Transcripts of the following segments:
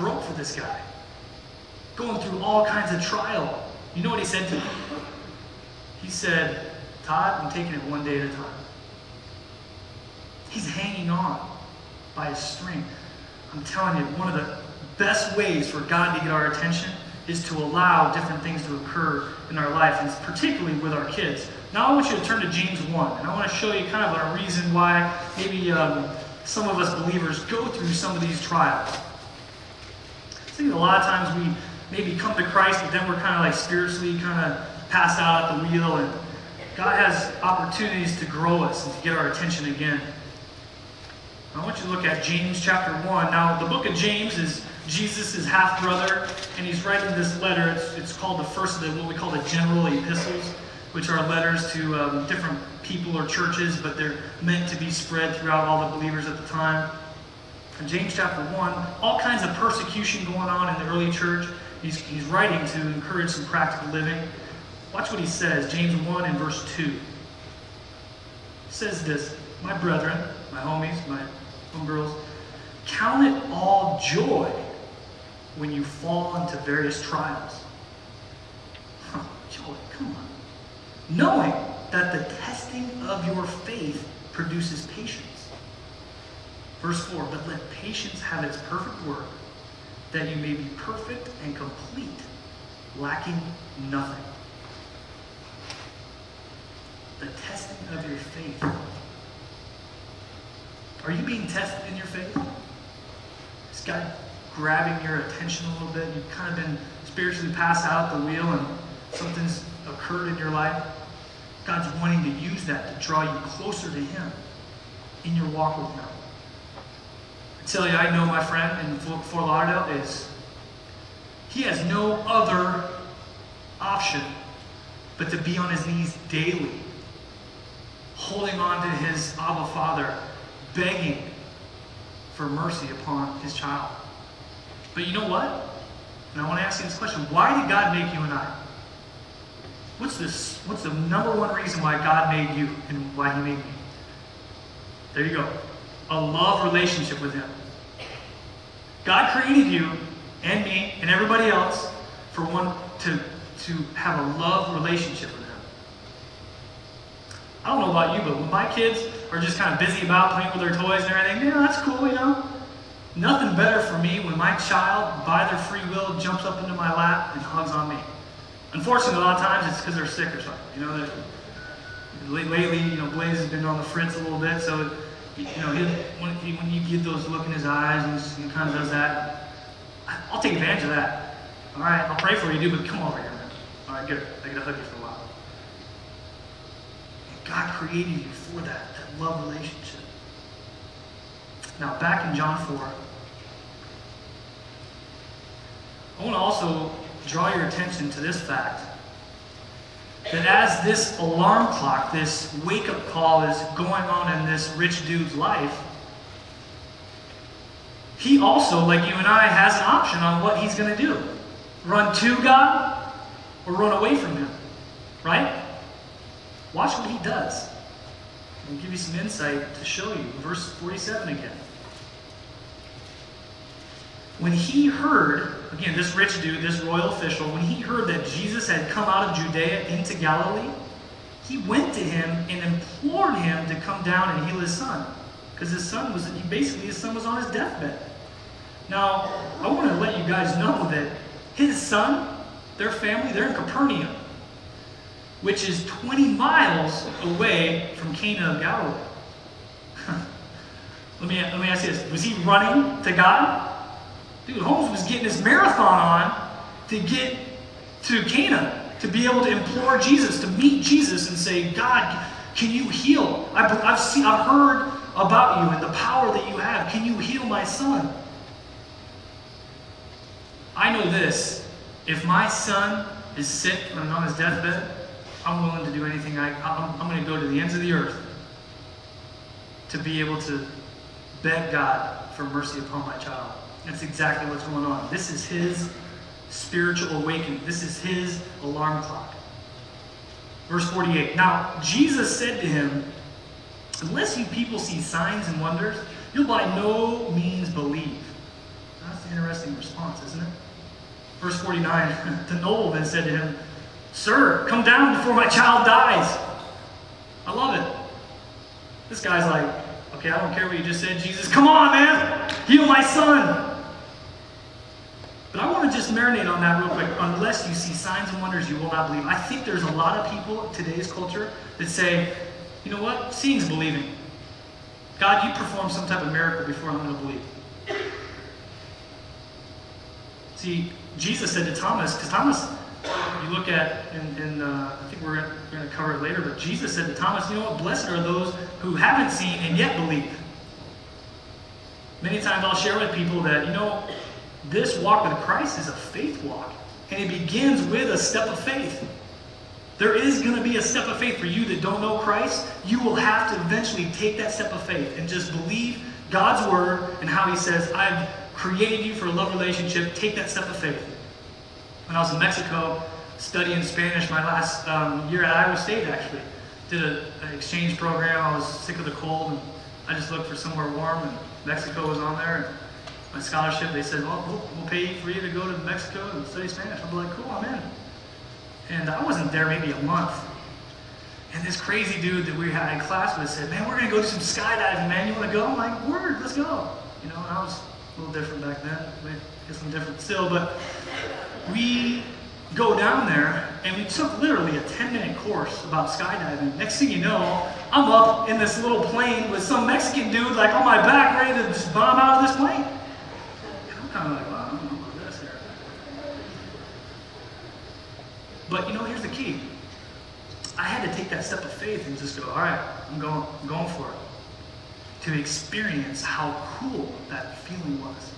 broke for this guy. Going through all kinds of trial. You know what he said to me? He said, Todd, I'm taking it one day at a time. He's hanging on by a string. I'm telling you, one of the best ways for God to get our attention is to allow different things to occur in our life, and particularly with our kids. Now I want you to turn to James 1, and I want to show you kind of a reason why maybe some of us believers go through some of these trials. I think a lot of times we maybe come to Christ, but then we're kind of like spiritually kind of passed out at the wheel, and God has opportunities to grow us and to get our attention again. I want you to look at James chapter 1. Now, the book of James is Jesus' half-brother, and he's writing this letter. It's called the first of the, what we call the general epistles, which are letters to different people or churches, but they're meant to be spread throughout all the believers at the time. In James chapter 1, all kinds of persecution going on in the early church. He's writing to encourage some practical living. Watch what he says, James 1 and verse 2. He says this, my brethren, my homies, my homegirls, count it all joy when you fall into various trials. Joy, come on. Knowing that the testing of your faith produces patience. Verse 4, but let patience have its perfect work, that you may be perfect and complete, lacking nothing. The testing of your faith. Are you being tested in your faith? Is God grabbing your attention a little bit? You've kind of been spiritually passed out the wheel and something's occurred in your life. God's wanting to use that to draw you closer to Him in your walk with Him. I tell you, I know my friend in Fort Lauderdale he has no other option but to be on his knees daily, holding on to his Abba Father, begging for mercy upon his child. But you know what? And I want to ask you this question. Why did God make you and I? What's the number one reason why God made you and why He made me? There you go. A love relationship with Him. God created you and me and everybody else for one to have a love relationship with Him. I don't know about you, but when my kids are just kind of busy about playing with their toys and everything, yeah, that's cool, you know. Nothing better for me when my child, by their free will, jumps up into my lap and hugs on me. Unfortunately, a lot of times it's because they're sick or something. You know, lately, you know, Blaze has been on the fritz a little bit, so you know, when you get those look in his eyes and he kind of does that, I'll take advantage of that. All right, I'll pray for you, dude, but come over here, man. All right, good. I get to hug you for a while. And God created you for that love relationship. Now, back in John 4, I want to also draw your attention to this fact, that as this alarm clock, this wake-up call is going on in this rich dude's life, he also, like you and I, has an option on what he's going to do. Run to God or run away from Him. Right? Watch what he does. I'll give you some insight to show you. Verse 47 again. When he heard, again, this rich dude, this royal official, when he heard that Jesus had come out of Judea into Galilee, he went to Him and implored Him to come down and heal his son. Because his son was on his deathbed. Now, I want to let you guys know that his son, their family, they're in Capernaum, which is 20 miles away from Cana of Galilee. Let me ask you this. Was he running to God? Dude, Holmes was getting his marathon on to get to Cana, to be able to implore Jesus, to meet Jesus and say, God, can you heal? I've heard about you and the power that you have. Can you heal my son? I know this. If my son is sick and on his deathbed, I'm willing to do anything. I'm going to go to the ends of the earth to be able to beg God for mercy upon my child. That's exactly what's going on. This is his spiritual awakening. This is his alarm clock. Verse 48. Now, Jesus said to him, unless you people see signs and wonders, you'll by no means believe. That's an interesting response. 49, the nobleman said to him, "Sir, come down before my child dies." I love it. This guy's like, "Okay, I don't care what you just said, Jesus. Come on, man. Heal my son." But I want to just marinate on that real quick. Unless you see signs and wonders, you will not believe. I think there's a lot of people in today's culture that say, you know what? Seeing's believing. God, you perform some type of miracle before I'm going to believe. See, Jesus said to Thomas, because Thomas, you look at, I think we're going to cover it later, but Jesus said to Thomas, you know what? Blessed are those who haven't seen and yet believe. Many times I'll share with people that, this walk with Christ is a faith walk. And it begins with a step of faith. There is going to be a step of faith for you that don't know Christ. You will have to eventually take that step of faith and just believe God's word and how he says, I've created you for a love relationship. Take that step of faith. When I was in Mexico studying Spanish, my last year at Iowa State actually, did an exchange program. I was sick of the cold and I just looked for somewhere warm, and Mexico was on there. And my scholarship, they said, well, we'll pay for you to go to Mexico and study Spanish. I'm like, cool, I'm in. And I wasn't there maybe a month. And this crazy dude that we had in class with said, man, we're going to go do some skydiving, man. You want to go? I'm like, word, let's go. And I was a little different back then. I guess I'm different still. But we go down there, and we took literally a 10-minute course about skydiving. Next thing you know, I'm up in this little plane with some Mexican dude like on my back ready to just bomb out of this plane. I'm like, wow, I don't know about this here. But here's the key. I had to take that step of faith and just go, all right, I'm going for it. To experience how cool that feeling was.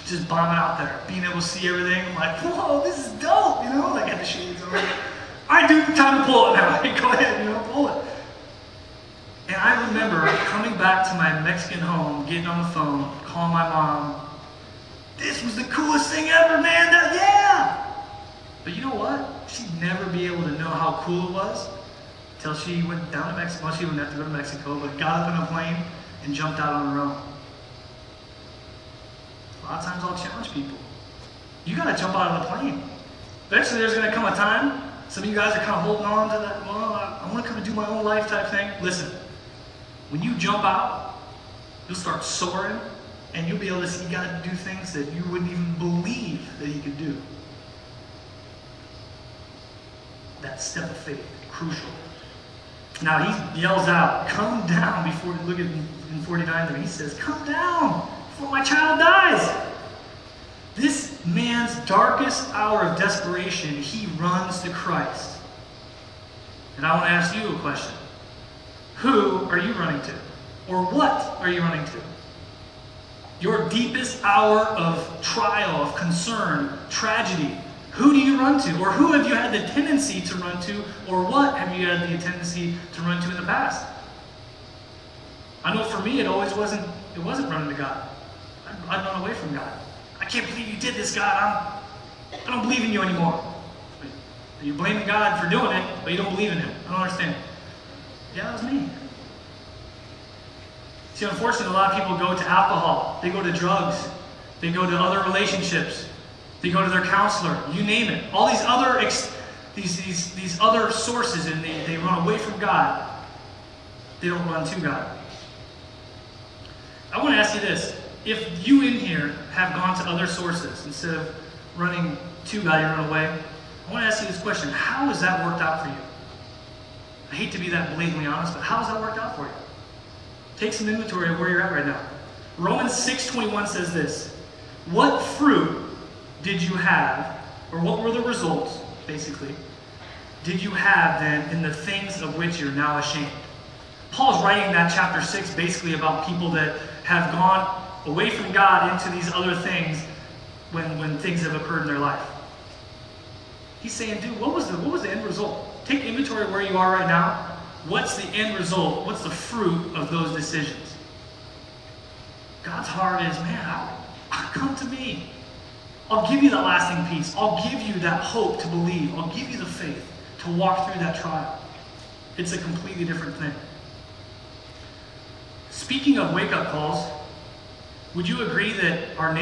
Just bombing out there, being able to see everything. I'm like, whoa, this is dope, Like I had the shades on. All right, dude, time to pull it now. Go ahead, pull it. And I remember coming back to my Mexican home, getting on the phone, calling my mom. This was the coolest thing ever, man. Yeah! But you know what? She'd never be able to know how cool it was until she went down to Mexico. Well, she wouldn't have to go to Mexico, but got up in a plane and jumped out on her own. A lot of times I'll challenge people. You got to jump out of the plane. Eventually there's going to come a time, some of you guys are kind of holding on to that, well, I want to come and do my own life type thing. Listen, when you jump out, you'll start soaring. And you'll be able to see God do things that you wouldn't even believe that he could do. That step of faith, crucial. Now he yells out, come down before, look at in 49 there, he says, come down before my child dies. This man's darkest hour of desperation, he runs to Christ. And I want to ask you a question. Who are you running to? Or what are you running to? Your deepest hour of trial, of concern, tragedy. Who do you run to? Or who have you had the tendency to run to? Or what have you had the tendency to run to in the past? I know for me it wasn't running to God. I'd run away from God. I can't believe you did this, God. I don't believe in you anymore. You're blaming God for doing it, but you don't believe in him. I don't understand. Yeah, that was me. See, unfortunately, a lot of people go to alcohol. They go to drugs. They go to other relationships. They go to their counselor. You name it. All these other these other sources, and they run away from God. They don't run to God. I want to ask you this. If you in here have gone to other sources instead of running to God, you run away, I want to ask you this question. How has that worked out for you? I hate to be that blatantly honest, but how has that worked out for you? Take some inventory of where you're at right now. Romans 6:21 says this. What fruit did you have, or what were the results, basically, did you have then in the things of which you're now ashamed? Paul's writing that chapter 6 basically about people that have gone away from God into these other things when things have occurred in their life. He's saying, dude, what was the end result? Take inventory of where you are right now. What's the end result? What's the fruit of those decisions? God's heart is, man, come to me. I'll give you that lasting peace. I'll give you that hope to believe. I'll give you the faith to walk through that trial. It's a completely different thing. Speaking of wake-up calls, would you agree that our